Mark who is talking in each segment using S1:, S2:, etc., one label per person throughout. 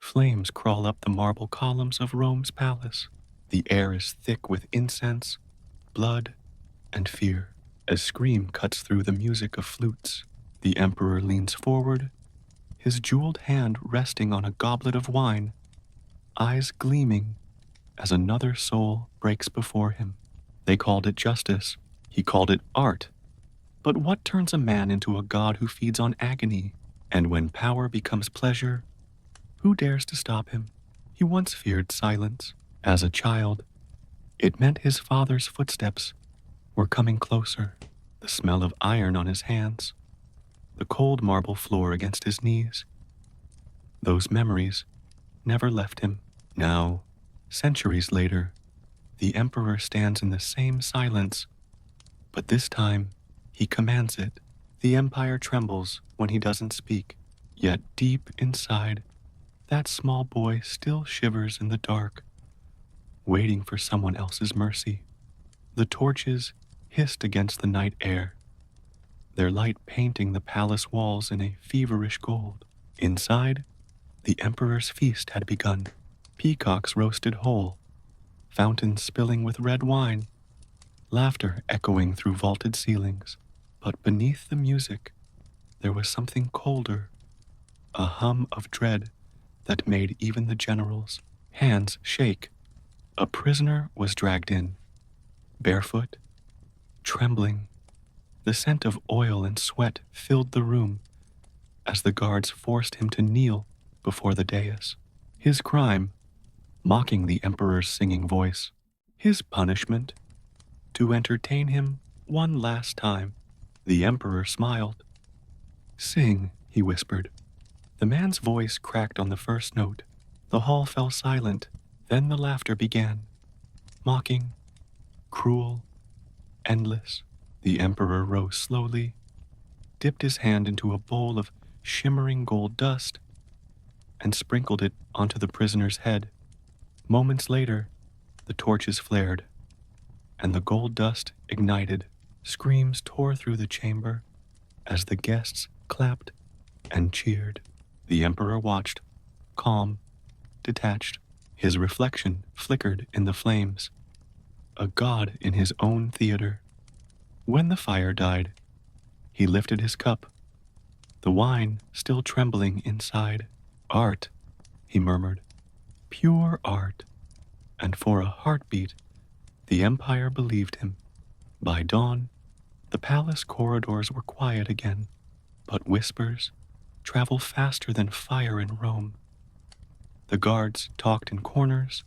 S1: Flames crawl up the marble columns of Rome's palace. The air is thick with incense, blood, and fear. A scream cuts through the music of flutes. The emperor leans forward, his jeweled hand resting on a goblet of wine, eyes gleaming as another soul breaks before him. They called it justice. He called it art. But what turns a man into a god who feeds on agony? And when power becomes pleasure, who dares to stop him? He once feared silence. As a child, it meant his father's footsteps were coming closer. The smell of iron on his hands, the cold marble floor against his knees. Those memories never left him. Now, centuries later, the emperor stands in the same silence, but this time he commands it. The empire trembles when he doesn't speak, yet deep inside, that small boy still shivers in the dark, waiting for someone else's mercy. The torches hissed against the night air, their light painting the palace walls in a feverish gold. Inside, the emperor's feast had begun. Peacocks roasted whole, fountains spilling with red wine, laughter echoing through vaulted ceilings. But beneath the music, there was something colder, a hum of dread that made even the generals' hands shake. A prisoner was dragged in, barefoot, trembling. The scent of oil and sweat filled the room as the guards forced him to kneel before the dais. His crime, mocking the emperor's singing voice. His punishment, to entertain him one last time. The emperor smiled. "Sing," he whispered. The man's voice cracked on the first note. The hall fell silent. Then the laughter began. Mocking, cruel, endless. The emperor rose slowly, dipped his hand into a bowl of shimmering gold dust, and sprinkled it onto the prisoner's head. Moments later, the torches flared, and the gold dust ignited. Screams tore through the chamber as the guests clapped and cheered. The emperor watched, calm, detached. His reflection flickered in the flames, a god in his own theater. When the fire died, he lifted his cup, the wine still trembling inside. "Art," he murmured, "pure art." And for a heartbeat, the empire believed him. By dawn, the palace corridors were quiet again, but whispers travel faster than fire in Rome. The guards talked in corners,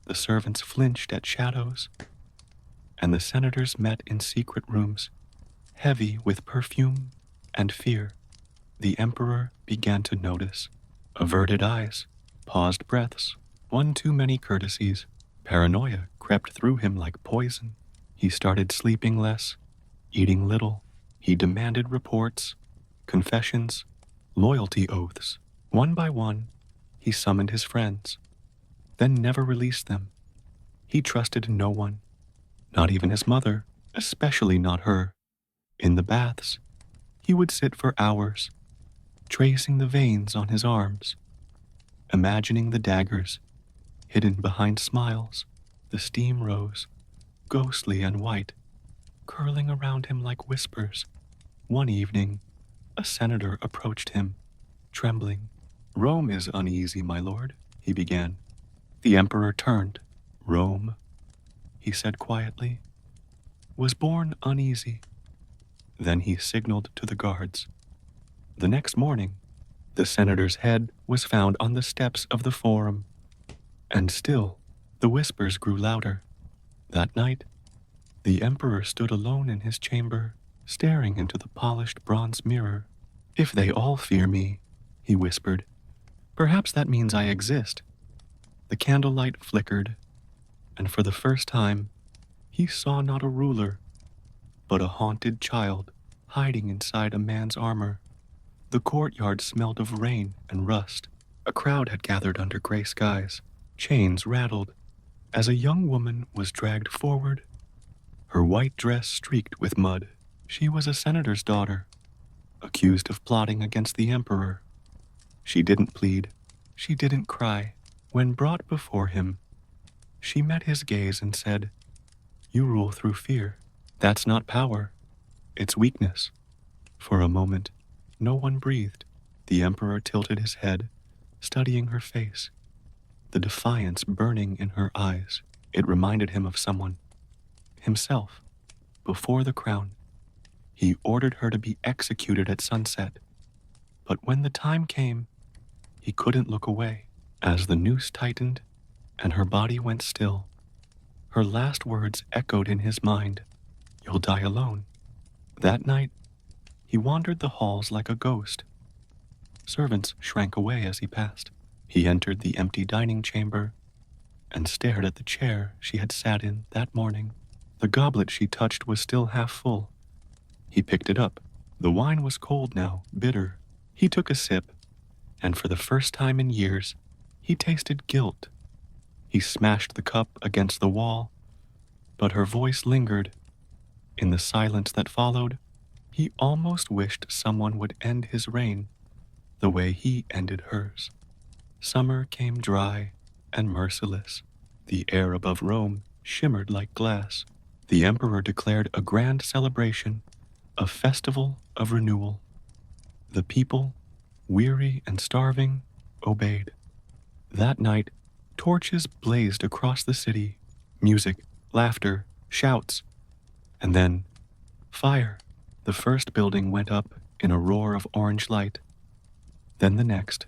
S1: the servants flinched at shadows, and the senators met in secret rooms, heavy with perfume and fear. The emperor began to notice. Averted eyes, paused breaths, one too many courtesies. Paranoia crept through him like poison. He started sleeping less, eating little. He demanded reports, confessions, loyalty oaths. One by one, he summoned his friends, then never released them. He trusted no one, not even his mother, especially not her. In the baths, he would sit for hours, tracing the veins on his arms, imagining the daggers hidden behind smiles. The steam rose, ghostly and white, curling around him like whispers. One evening, a senator approached him, trembling. "Rome is uneasy, my lord," he began. The emperor turned. "Rome," he said quietly, "was born uneasy." Then he signaled to the guards. The next morning, the senator's head was found on the steps of the forum, and still the whispers grew louder. That night, the emperor stood alone in his chamber, staring into the polished bronze mirror. "If they all fear me," he whispered, "perhaps that means I exist." The candlelight flickered, and for the first time, he saw not a ruler, but a haunted child hiding inside a man's armor. The courtyard smelled of rain and rust. A crowd had gathered under gray skies. Chains rattled as a young woman was dragged forward, her white dress streaked with mud. She was a senator's daughter, accused of plotting against the emperor. She didn't plead. she didn't cry. When brought before him, she met his gaze and said, "You rule through fear. That's not power, it's weakness." For a moment, no one breathed. The emperor tilted his head, studying her face, the defiance burning in her eyes. It reminded him of someone, himself, before the crown. He ordered her to be executed at sunset. But when the time came, he couldn't look away. As the noose tightened and her body went still, her last words echoed in his mind, "You'll die alone." That night, he wandered the halls like a ghost. Servants shrank away as he passed. He entered the empty dining chamber and stared at the chair she had sat in that morning. The goblet she touched was still half full. He picked it up. The wine was cold now, bitter. He took a sip, and for the first time in years, he tasted guilt. He smashed the cup against the wall, but her voice lingered. In the silence that followed, he almost wished someone would end his reign the way he ended hers. Summer came dry and merciless. The air above Rome shimmered like glass. The emperor declared a grand celebration, a festival of renewal. The people, weary and starving, obeyed. That night, torches blazed across the city, music, laughter, shouts, and then fire. The first building went up in a roar of orange light. Then the next,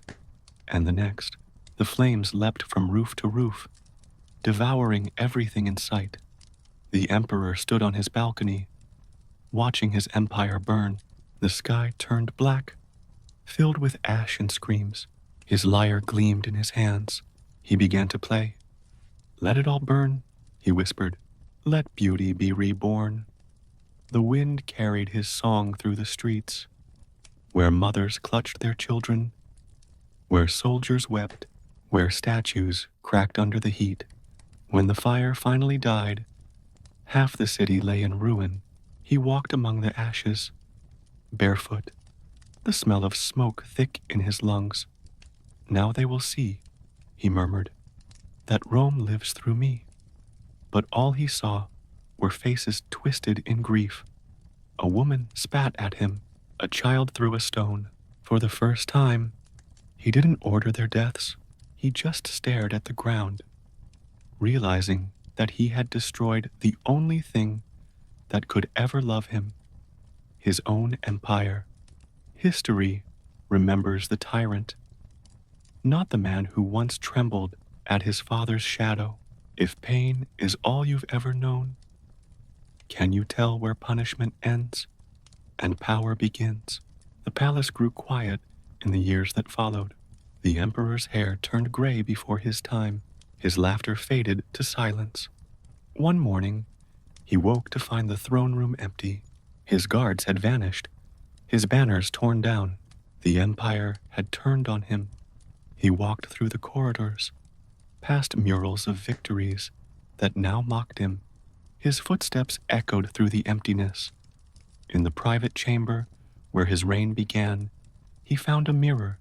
S1: and the next. The flames leapt from roof to roof, devouring everything in sight. The emperor stood on his balcony, watching his empire burn. The sky turned black, filled with ash and screams. His lyre gleamed in his hands. He began to play. "Let it all burn," he whispered. "Let beauty be reborn." The wind carried his song through the streets, where mothers clutched their children, where soldiers wept, where statues cracked under the heat. When the fire finally died, half the city lay in ruin. He walked among the ashes, barefoot, the smell of smoke thick in his lungs. "Now they will see," he murmured, "that Rome lives through me." But all he saw were faces twisted in grief. A woman spat at him. A child threw a stone. For the first time, he didn't order their deaths. He just stared at the ground, realizing that he had destroyed the only thing that could ever love him, his own empire. History remembers the tyrant, not the man who once trembled at his father's shadow. If pain is all you've ever known, can you tell where punishment ends and power begins? The palace grew quiet in the years that followed. The emperor's hair turned gray before his time. His laughter faded to silence. One morning, he woke to find the throne room empty. His guards had vanished, his banners torn down. The empire had turned on him. He walked through the corridors, past murals of victories that now mocked him. His footsteps echoed through the emptiness. In the private chamber where his reign began, he found a mirror,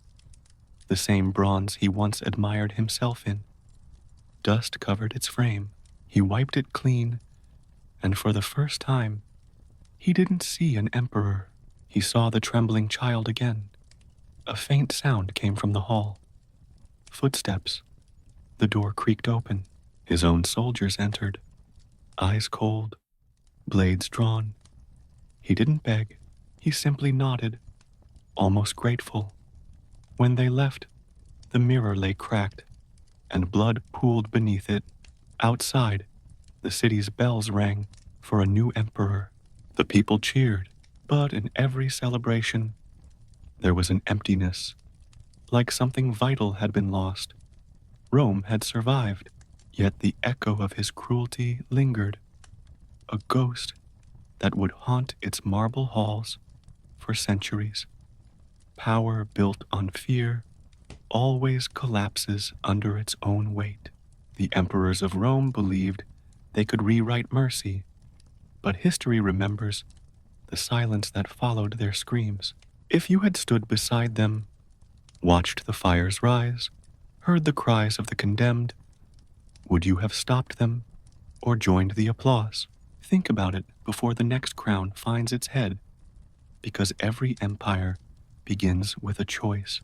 S1: the same bronze he once admired himself in. Dust covered its frame. He wiped it clean, and for the first time, he didn't see an emperor. He saw the trembling child again. A faint sound came from the hall. Footsteps. The door creaked open. His own soldiers entered, eyes cold, blades drawn. He didn't beg. He simply nodded, almost grateful. When they left, the mirror lay cracked, and blood pooled beneath it. Outside, the city's bells rang for a new emperor. The people cheered, but in every celebration, there was an emptiness, like something vital had been lost. Rome had survived, yet the echo of his cruelty lingered, a ghost that would haunt its marble halls for centuries. Power built on fear always collapses under its own weight. The emperors of Rome believed they could rewrite mercy, but history remembers the silence that followed their screams. If you had stood beside them, watched the fires rise, heard the cries of the condemned, would you have stopped them or joined the applause? Think about it before the next crown finds its head, because every empire begins with a choice.